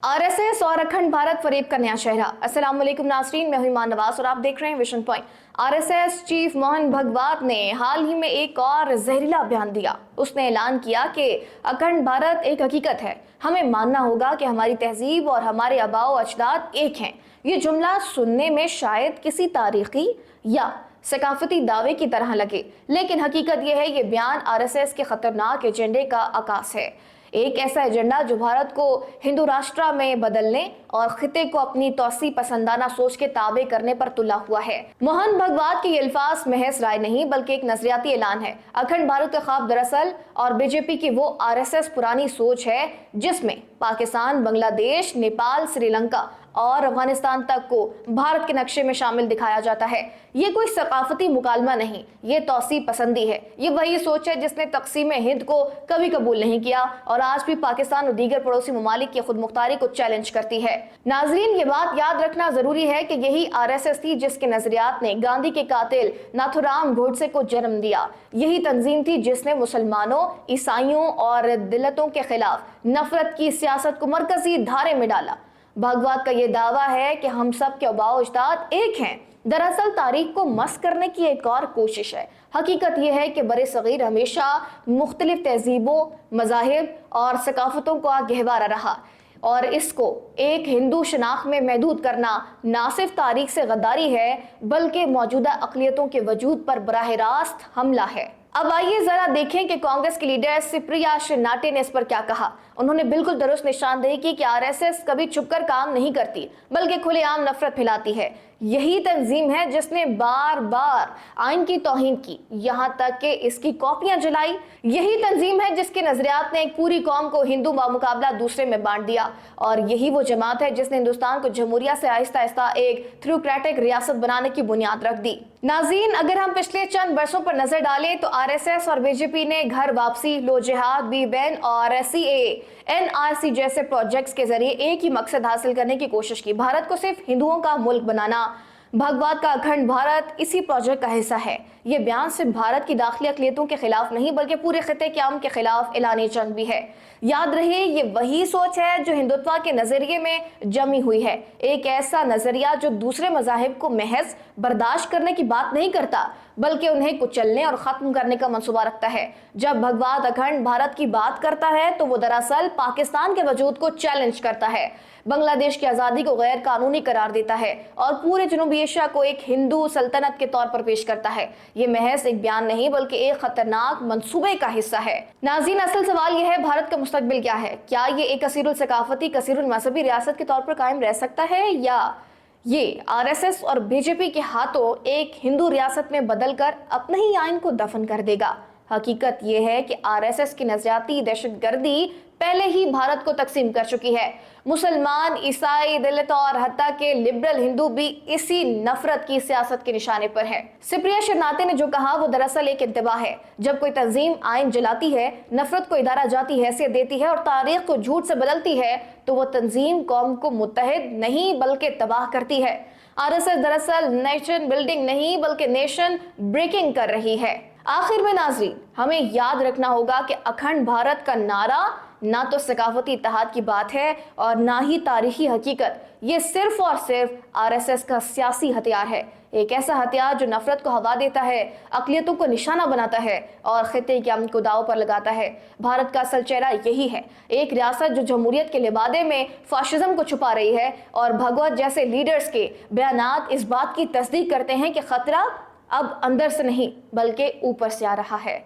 RSS और अखंड भारत फरेब का नया चेहरा। अस्सलाम वालेकुम नाज़रीन, मैं हूं ईमान नवाज और आप देख रहे हैं vision point. RSS chief Mohan Bhagwat ने हाल ही में एक और जहरीला बयान दिया। उसने ऐलान किया कि अखंड भारत एक हकीकत है, हमें मानना होगा कि हमारी तहजीब और हमारे आबाओ अजदाद एक हैं। ये जुमला सुनने में शायद किसी तारीखी या सकाफती दावे की तरह लगे, लेकिन हकीकत यह है ये बयान आरएसएस के खतरनाक एजेंडे का आकाश है। एक ऐसा एजेंडा जो भारत को हिंदू राष्ट्र में बदलने और खिते को अपनी तौसी पसंदाना सोच के ताबे करने पर तुला हुआ है। मोहन भागवत के ये अल्फाज महज राय नहीं बल्कि एक नजरियाती ऐलान है। अखंड भारत का ख्वाब दरअसल और बीजेपी की वो आरएसएस पुरानी सोच है जिसमें पाकिस्तान, बांग्लादेश, नेपाल, श्रीलंका और अफगानिस्तान तक को भारत के नक्शे में शामिल दिखाया जाता है। ये कोई सकाफती मुकालमा नहीं, ये तौसी पसंदी है। ये वही सोच है जिसने तकसीम हिंद को कभी कबूल नहीं किया और आज भी पाकिस्तान और दीगर पड़ोसी ममालिक की खुद मुख्तारी को चैलेंज करती है। नाजरीन, ये बात याद रखना जरूरी है कि यही आरएसएस थी जिसके नजरियात ने गांधी के कातिल नाथुराम गोडसे को जन्म दिया। यही तंजीम थी जिसने मुसलमानों, ईसाइयों और दिलतों के खिलाफ नफरत की सियासत को मरकजी धारे में डाला। भागवत का ये दावा है कि हम सब के आबाओ अजदाद एक हैं, दरअसल तारीख को मस्क करने की एक और कोशिश है। हकीकत यह है कि बरे सगीर हमेशा मुख्तलिफ तहजीबों, मज़ाहिब और सकाफतों का गहवारा रहा और इसको एक हिंदू शनाख्त में महदूद करना ना सिर्फ तारीख से गद्दारी है बल्कि मौजूदा अक़लियतों के वजूद पर बराह रास्त हमला है। अब आइए जरा देखें कि कांग्रेस के लीडर सुप्रिया श्रीनाटे ने इस पर क्या कहा। उन्होंने बिल्कुल दुरुस्त निशानदेही की कि आरएसएस कभी छुपकर काम नहीं करती बल्कि खुलेआम नफरत फैलाती है। यही तंजीम है जिसने बार बार आइन की तौहीन की, यहाँ तक कि इसकी कॉपियां जलाई। यही तंजीम है जिसके नजरियात ने एक पूरी कौम को हिंदू बामुकाबला दूसरे में बांट दिया और यही वो जमात है जिसने हिंदुस्तान को जमहूरिया से आहिस्ता आहिस्ता एक थ्योक्रेटिक रियासत बनाने की बुनियाद रख दी। नाज़रीन, अगर हम पिछले चंद बरसों पर नजर डालें तो आरएसएस और बीजेपी ने घर वापसी, लो जिहाद, बी बैन और सीएए, एनआरसी जैसे प्रोजेक्ट्स के जरिए एक ही मकसद हासिल करने की कोशिश की, भारत को सिर्फ हिंदुओं का मुल्क बनाना। भागवत का अखंड भारत इसी प्रोजेक्ट का हिस्सा है। ये बयान सिर्फ भारत की दाखिली अक़लियतों के खिलाफ नहीं बल्कि पूरे खिते के अमन के खिलाफ ऐलान जंग भी है। याद रहे, ये वही सोच है जो हिंदुत्व के नजरिए में जमी हुई है। एक ऐसा नजरिया जो दूसरे मज़ाहिब को महज बर्दाश्त करने की बात नहीं करता बल्कि उन्हें कुचलने और खत्म करने का मंसूबा रखता है। जब भागवत अखंड भारत की बात करता है तो वो दरअसल पाकिस्तान के वजूद को चैलेंज करता है, बांग्लादेश की आज़ादी को गैर कानूनी करार देता है और पूरे जनूबी एशिया को एक हिंदू सल्तनत के तौर पर पेश करता है। ये महज एक बयान नहीं बल्कि एक खतरनाक मंसूबे का हिस्सा है। नाज़रीन, असल सवाल यह है, भारत का मुस्तकबिल क्या है? क्या ये एक कसीरुल सकाफती, कसीरुल मजहबी रियासत के तौर पर कायम रह सकता है या ये आरएसएस और बीजेपी के हाथों एक हिंदू रियासत में बदलकर अपने ही आइन को दफन कर देगा? हकीकत यह है कि आरएसएस की नजरियाती दहशतगर्दी पहले ही भारत को तकसीम कर चुकी है। मुसलमान, ईसाई, दलित और हत्ता के लिबरल हिंदू भी इसी नफरत की सियासत के निशाने पर है। सुप्रिया श्रीनाटे ने जो कहा वो दरअसल एक इंतबाह है। जब कोई तंजीम आइन जलाती है, नफरत को इदारा जाती हैसियत देती है और तारीख को झूठ से बदलती है तो वो तंजीम कौम को मुत्तहिद नहीं बल्कि तबाह करती है। आरएसएस दरअसल नेशन बिल्डिंग नहीं बल्कि नेशन ब्रेकिंग कर रही है। आखिर में नाज़रीन, हमें याद रखना होगा कि अखंड भारत का नारा ना तो सकाफती इत्तेहाद की बात है और ना ही तारीखी हकीकत। ये सिर्फ और सिर्फ आरएसएस का सियासी हथियार है, एक ऐसा हथियार जो नफरत को हवा देता है, अक़लियतों को निशाना बनाता है और खिते के अमन को दाव पर लगाता है। भारत का असल चेहरा यही है, एक रियासत जो जमहूरियत के लिबादे में फाशिज्म को छुपा रही है और भागवत जैसे लीडर्स के बयानात इस बात की तस्दीक करते हैं कि खतरा अब अंदर से नहीं बल्कि ऊपर से आ रहा है।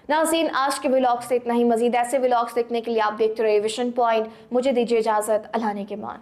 नाज़रीन, आज के व्लॉग से इतना ही। मजीद ऐसे व्लॉग्स देखने के लिए आप देखते रहिए विजन पॉइंट। मुझे दीजिए इजाज़त। अल्लाह ने के मान।